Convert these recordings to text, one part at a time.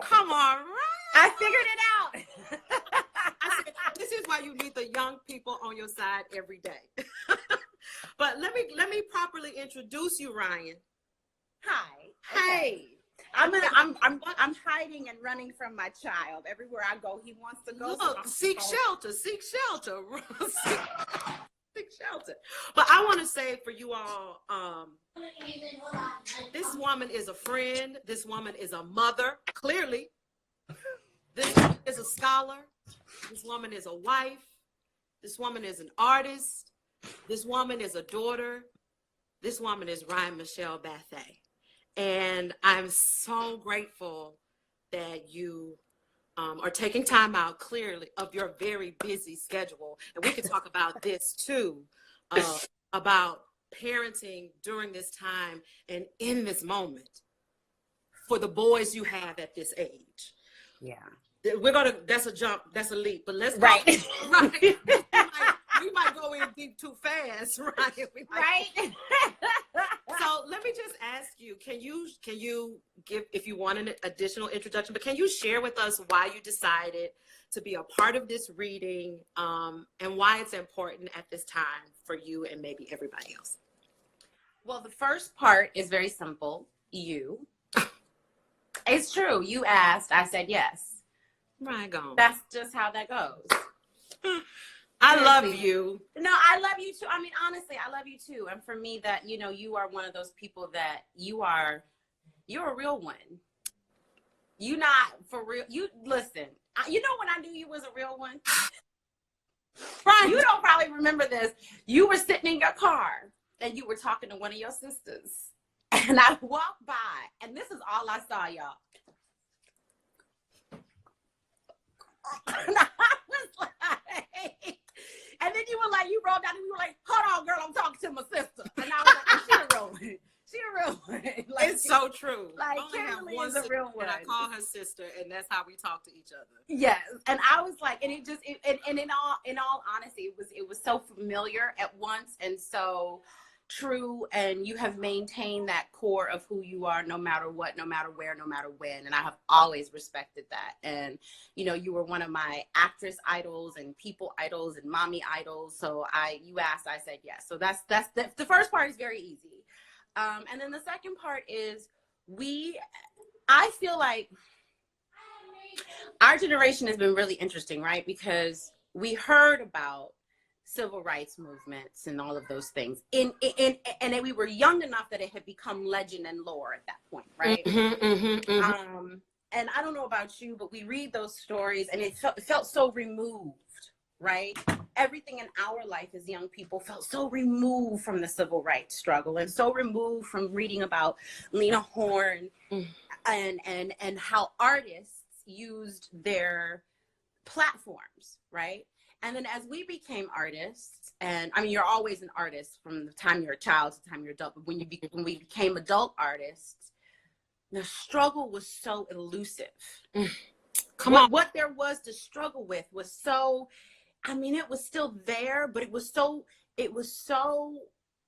Come on, Ryan. I figured it out. I said, this is why you need the young people on your side every day. But let me properly introduce you, Ryan. Hi. Hey. Okay. I'm hiding and running from my child. Everywhere I go, he wants to go. Look, seek shelter. Seek shelter. Seek shelter. But I want to say for you all, this woman is a friend. This woman is a mother, clearly. This woman is a scholar. This woman is a wife. This woman is an artist. This woman is a daughter. This woman is Ryan Michelle Bathe. And I'm so grateful that you are taking time out, clearly, of your very busy schedule. And we can talk about this too, about parenting during this time and in this moment for the boys you have at this age. Yeah. That's a jump, that's a leap, but let's go. Right. Right. We might go in deep too fast, right? Right. So let me just ask you, can you give, if you want an additional introduction, but can you share with us why you decided to be a part of this reading, and why it's important at this time for you and maybe everybody else? Well, the first part is very simple. You. It's true. You asked, I said yes. Right on. That's just how that goes. I love you. No, I love you too. I mean, honestly, I love you too. And for me, that, you know, you are one of those people that you're a real one. You not for real. You listen, you know when I knew you was a real one? Right. You don't probably remember this. You were sitting in your car and you were talking to one of your sisters. And I walked by and this is all I saw, y'all. And I was like, and then you were like, you rolled down and you were like, hold on, girl, I'm talking to my sister. And I was like, oh, she a real one. She a real one. Like, it's so true. Like, Kimberly is a real one. And I call her sister, and that's how we talk to each other. Yes. And I was like, and it just, and in all honesty, it was so familiar at once and so true. And you have maintained that core of who you are, no matter what, no matter where, no matter when. And I have always respected that. And, you know, you were one of my actress idols and people idols and mommy idols. So you asked, I said yes. So that's the first part is very easy. And then the second part is I feel like our generation has been really interesting, right? Because we heard about civil rights movements and all of those things and then we were young enough that it had become legend and lore at that point, right? And I don't know about you, but we read those stories and it felt so removed, right? Everything in our life as young people felt so removed from the civil rights struggle and so removed from reading about Lena Horne and how artists used their platforms, right? And then as we became artists, and I mean, you're always an artist from the time you're a child to the time you're adult, but when we became adult artists, the struggle was so elusive. Come on. What there was to struggle with was so, I mean, it was still there, but it was so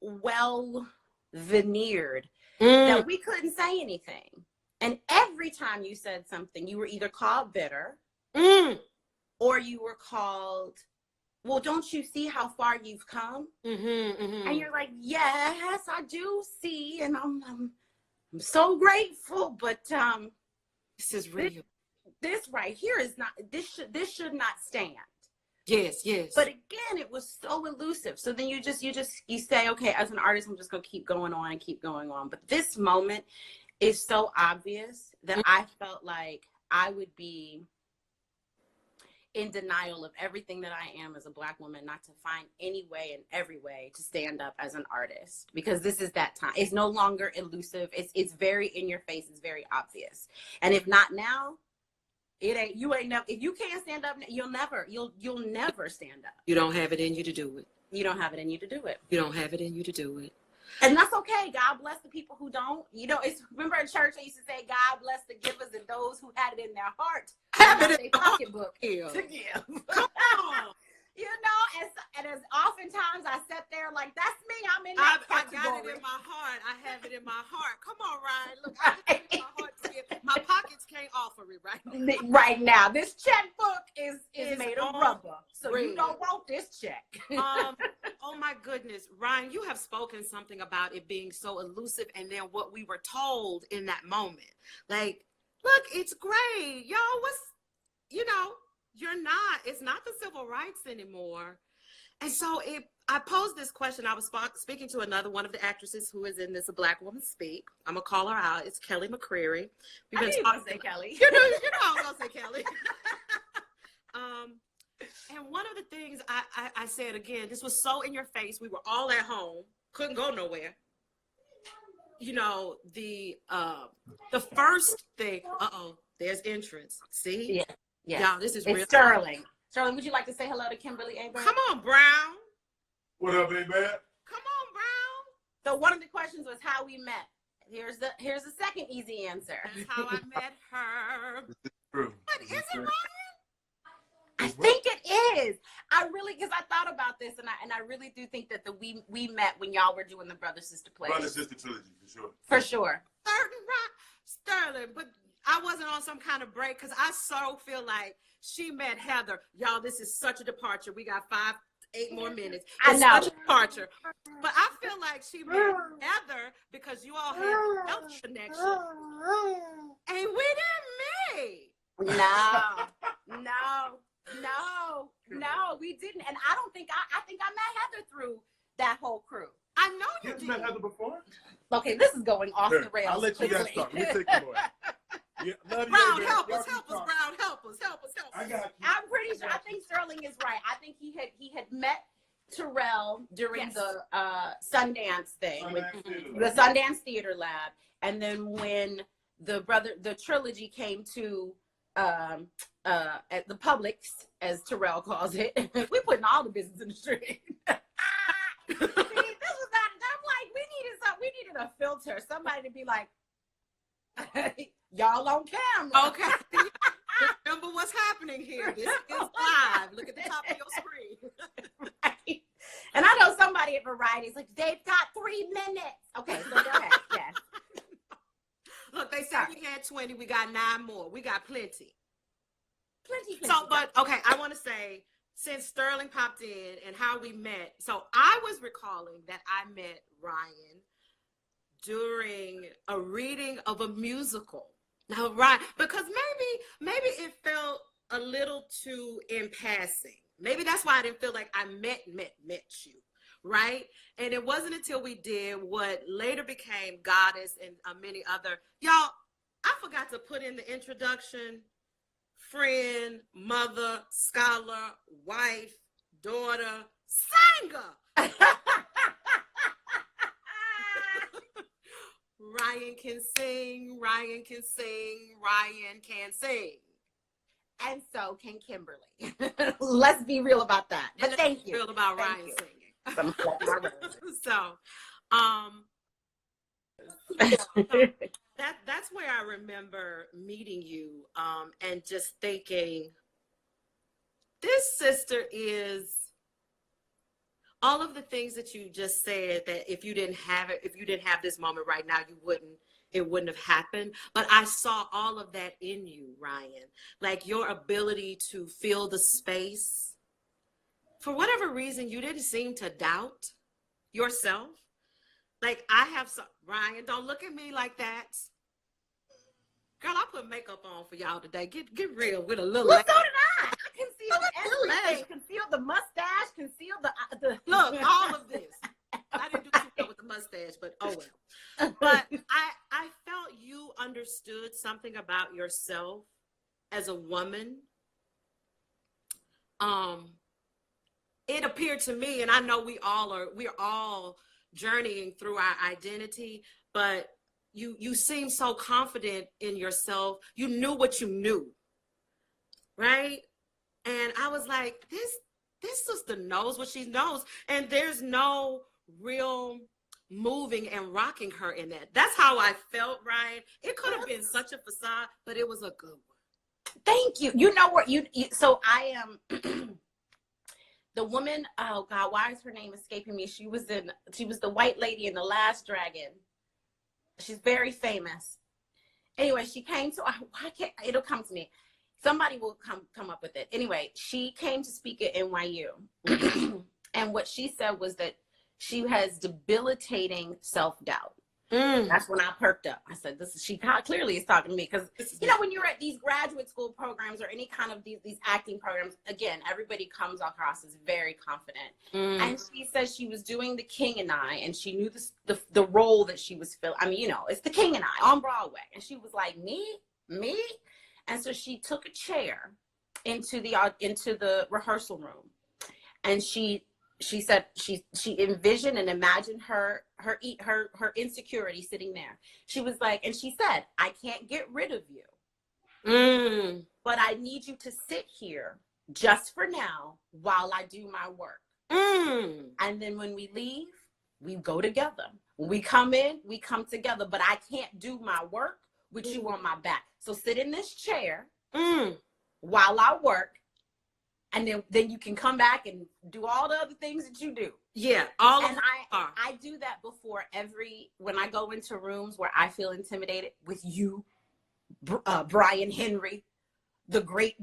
well veneered that we couldn't say anything. And every time you said something, you were either called bitter or you were called, well, don't you see how far you've come? And you're like, yes, I do see. And I'm so grateful, but this is real. This right here is not, this should not stand. Yes. But again, it was so elusive. So then you say, okay, as an artist, I'm just going to keep going on and keep going on. But this moment is so obvious that I felt like I would be in denial of everything that I am as a Black woman, not to find any way and every way to stand up as an artist, because this is that time. It's no longer elusive. It's very in your face. It's very obvious. And if not now, if you can't stand up, you'll never stand up. You don't have it in you to do it. You don't have it in you to do it. You don't have it in you to do it. And that's okay. God bless the people who don't. You know, remember in church they used to say, God bless the givers and those who had it in their heart, have it in their pocketbook to give. Come on. You know, and as oftentimes I sat there like, that's me. I'm in that category. I got it in my heart. I have it in my heart. Come on, Ryan. Look, I have it in my heart to you, my pockets can't offer it right now. Right now, this checkbook is made of on rubber, so red. you don't want this check. Oh my goodness, Ryan, you have spoken something about it being so elusive, and then what we were told in that moment. Like, look, it's great, y'all. It's not the civil rights anymore. And so I posed this question. I was speaking to another one of the actresses who is in this A Black Woman Speak. I'm gonna call her out. It's Kelly McCreary. I knew you were gonna say Kelly. You know I was gonna say Kelly. And one of the things I said again, this was so in your face. We were all at home, couldn't go nowhere. You know, the first thing. There's entrance. See? Yeah. Yeah. Y'all, this is it's real. Sterling. Sterling, would you like to say hello to Kimberly, Hébert? Come on, Brown. What up, Hébert? Come on, Brown. So one of the questions was how we met. Here's the second easy answer. That's how I met her. True. But is it Ryan? I think it is. Because I thought about this, and I really do think that we met when y'all were doing the brother sister plays. Brother sister trilogy, for sure. For sure. Sterling, but I wasn't on some kind of break because I so feel like she met Heather. Y'all, this is such a departure. We got 8 more minutes. I It's know. such a departure. But I feel like she met Heather because you all had health connection. And we didn't meet. No, we didn't. And I don't think I think I met Heather through that whole crew. I know you You did. met Heather before? Okay, this is going off the rails. I'll let you guys quickly. start. Let me take the Lord. Yeah, love you, Brown, Hébert. help Y'all us, keep help us, talking. Brown, help us. I got you. I'm pretty sure. I think Sterling is right. I think he had met Terrell during Yes. the Sundance thing, Sundance Theater the Lab. Sundance Theater Lab, and then when the trilogy came to at the Publix, as Terrell calls it, we putting all the business in the street. See, this was not. I'm like, we needed a filter, somebody to be like, y'all on camera. Okay. Remember what's happening here. This is live. Look at the top of your screen. Right. And I know somebody at Variety is like, they've got 3 minutes. Okay, so go ahead. Yes. Look, they said we had 20. We got 9 more. We got plenty. Plenty. So, but okay, I want to say, since Sterling popped in and how we met, so I was recalling that I met Ryan during a reading of a musical. Now, Ryan, because maybe it felt a little too in passing. Maybe that's why I didn't feel like I met you, right? And it wasn't until we did what later became Goddess and many other. Y'all, I forgot to put in the introduction. Friend, mother, scholar, wife, daughter, singer. Ryan can sing, Ryan can sing, Ryan can sing. And so can Kimberly. Let's be real about that. But thank you. Real about Thank Ryan you. singing. So, that's where I remember meeting you and just thinking, this sister is all of the things that you just said, that if you didn't have it, if you didn't have this moment right now, it wouldn't have happened. But I saw all of that in you, Ryan, like your ability to fill the space. For whatever reason, you didn't seem to doubt yourself. Like Ryan, don't look at me like that. Girl, I put makeup on for y'all today. Get real with a little. Well, so did I. I concealed Little everything. Concealed the mustache. Concealed the Look, all of this. I didn't do too well with the mustache, but oh well. But I felt you understood something about yourself as a woman. It appeared to me, and I know we're all journeying through our identity, but you seem so confident in yourself. You knew what you knew, right? And I was like, this sister knows what she knows, and there's no real moving and rocking her in that. That's how I felt, Ryan. It could have been such a facade, but it was a good one. Thank you. You know what so I am the woman, oh God, why is her name escaping me? She was the white lady in The Last Dragon. She's very famous. anyway, she came to, why can't, it'll come to me. Somebody will come up with it. Anyway, she came to speak at NYU. And what she said was that she has debilitating self-doubt. That's when I perked up. I said, she clearly is talking to me, because, when you're at these graduate school programs or any kind of these acting programs, again, everybody comes across as very confident. And she said she was doing The King and I, and she knew the role that she was filling. I mean, it's The King and I on Broadway. And she was like, me? And so she took a chair into the rehearsal room, and she said she envisioned and imagined her insecurity sitting there. She was like, and she said, I can't get rid of you, but I need you to sit here just for now while I do my work. And then when we leave, we go together. When we come in, we come together, but I can't do my work with you on my back. So sit in this chair while I work. And then you can come back and do all the other things that you do. Yeah. I do that before when I go into rooms where I feel intimidated with you, Brian Henry, the great,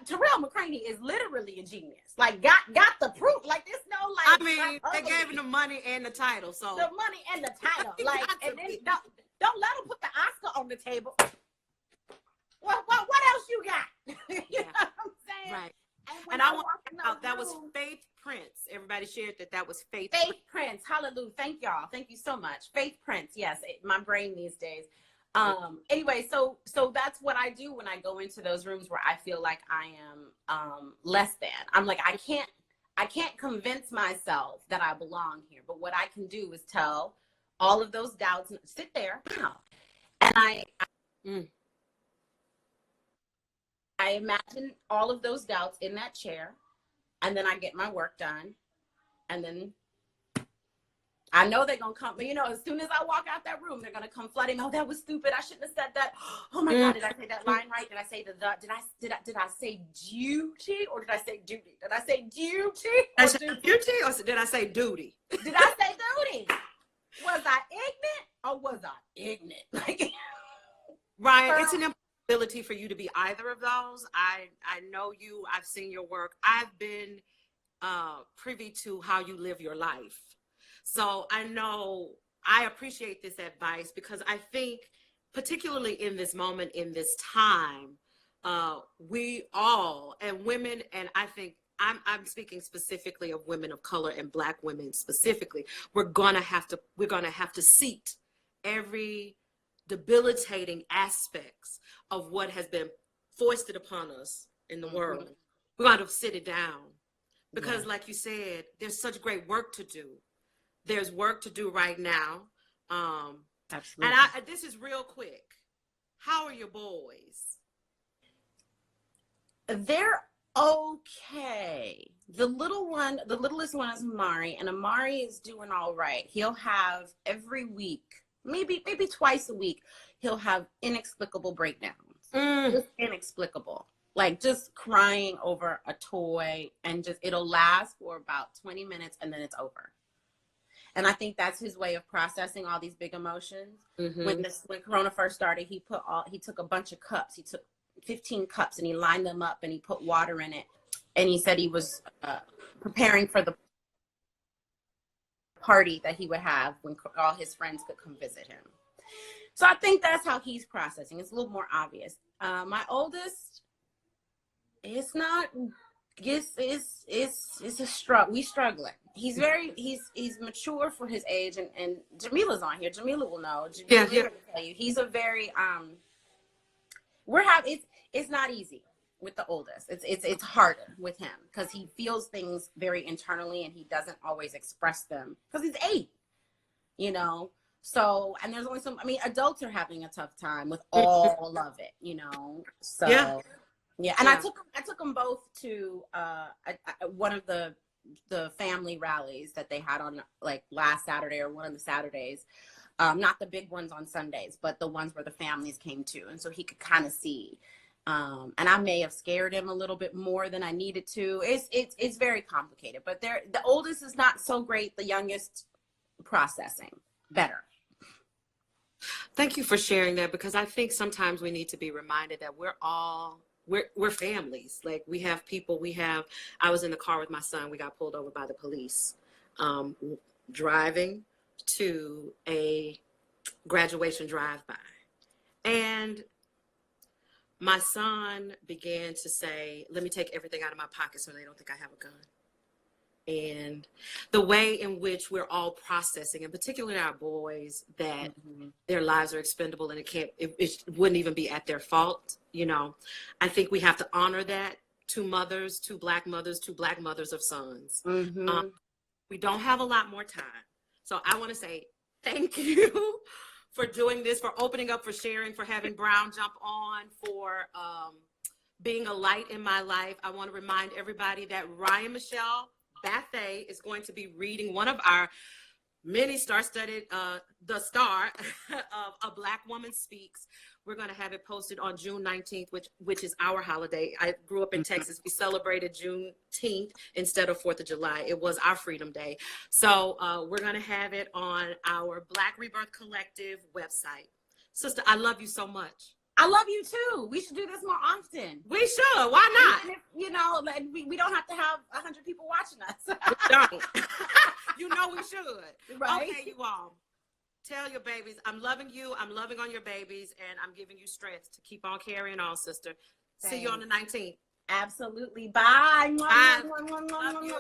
Terrell McCraney is literally a genius. Like got the proof. Like there's no like. I mean, they gave him the money and the title. So the money and the title. Like, and then don't let them put the Oscar on the table. Well, what else you got? You know what I'm saying? Right. And I want to know that was Faith Prince. Everybody shared that was Faith Prince. Hallelujah. Thank y'all. Thank you so much. Faith Prince. Yes, my brain these days. Anyway, so that's what I do when I go into those rooms where I feel like I am less than. I'm like, I can't convince myself that I belong here. But what I can do is tell all of those doubts, sit there, and I imagine all of those doubts in that chair, and then I get my work done, and then I know they're gonna come. But as soon as I walk out that room, they're gonna come flooding. Oh, that was stupid. I shouldn't have said that. Oh my God, did I say that line right? Did I say did I say duty or did I say duty? Did I say duty? Or duty or did I say duty? Did I say duty? Was I ignorant or was I ignorant? Like, Ryan, it's an ability for you to be either of those. I know you. I've seen your work. I've been privy to how you live your life. So I appreciate this advice, because I think particularly in this moment, in this time, we all, and women, and I think I'm speaking specifically of women of color and Black women specifically, we're gonna have to seat every debilitating aspects of what has been foisted upon us in the world. We're going to sit it down, because like you said, there's such great work to do. There's work to do right now. Absolutely. And this is real quick. How are your boys? They're okay. The littlest one is Amari, and Amari is doing all right. He'll have every week, maybe twice a week, he'll have inexplicable breakdowns. Just inexplicable. Like just crying over a toy, and it'll last for about 20 minutes and then it's over. And I think that's his way of processing all these big emotions. When Corona first started, he took a bunch of cups. He took 15 cups and he lined them up and he put water in it. And he said he was preparing for the party that he would have when all his friends could come visit him. So I think that's how he's processing. It's a little more obvious. My oldest, it's a struggle. We struggling. He's mature for his age, and Jamila's on here. Jamila will know. Jamila will tell you. He's a very it's not easy with the oldest. It's harder with him because he feels things very internally and he doesn't always express them because he's 8, So, and there's only adults are having a tough time with all of it, So yeah. And I took them both to one of the family rallies that they had on like last Saturday or one of the Saturdays. Not the big ones on Sundays, but the ones where the families came to. And so he could kind of see. And I may have scared him a little bit more than I needed to. It's very complicated, but the oldest is not so great. The youngest processing better. Thank you for sharing that, because I think sometimes we need to be reminded that we're families. Like, we have people, I was in the car with my son. We got pulled over by the police, driving to a graduation drive-by. And my son began to say, let me take everything out of my pocket so they don't think I have a gun. And the way in which we're all processing, and particularly our boys, that their lives are expendable and it wouldn't even be at their fault. You know, I think we have to honor that to mothers, to black mothers of sons. We don't have a lot more time. So I want to say thank you for doing this, for opening up, for sharing, for having Brown jump on, for being a light in my life. I want to remind everybody that Ryan Michelle Bathe is going to be reading one of our many star-studded, The Star of A Black Woman Speaks. We're going to have it posted on June 19th, which is our holiday. I grew up in Texas. We celebrated Juneteenth instead of 4th of July. It was our Freedom Day. So we're going to have it on our Black Rebirth Collective website. Sister, I love you so much. I love you too. We should do this more often. We should. Why not? If, you know, like, we don't have to have 100 people watching us. We don't. You know we should. Right? Okay, you all. Tell your babies, I'm loving you. I'm loving on your babies, and I'm giving you strength to keep on carrying on, sister. Thanks. See you on the 19th. Absolutely. Bye. Bye. Mwah, mwah, mwah, mwah, mwah, mwah.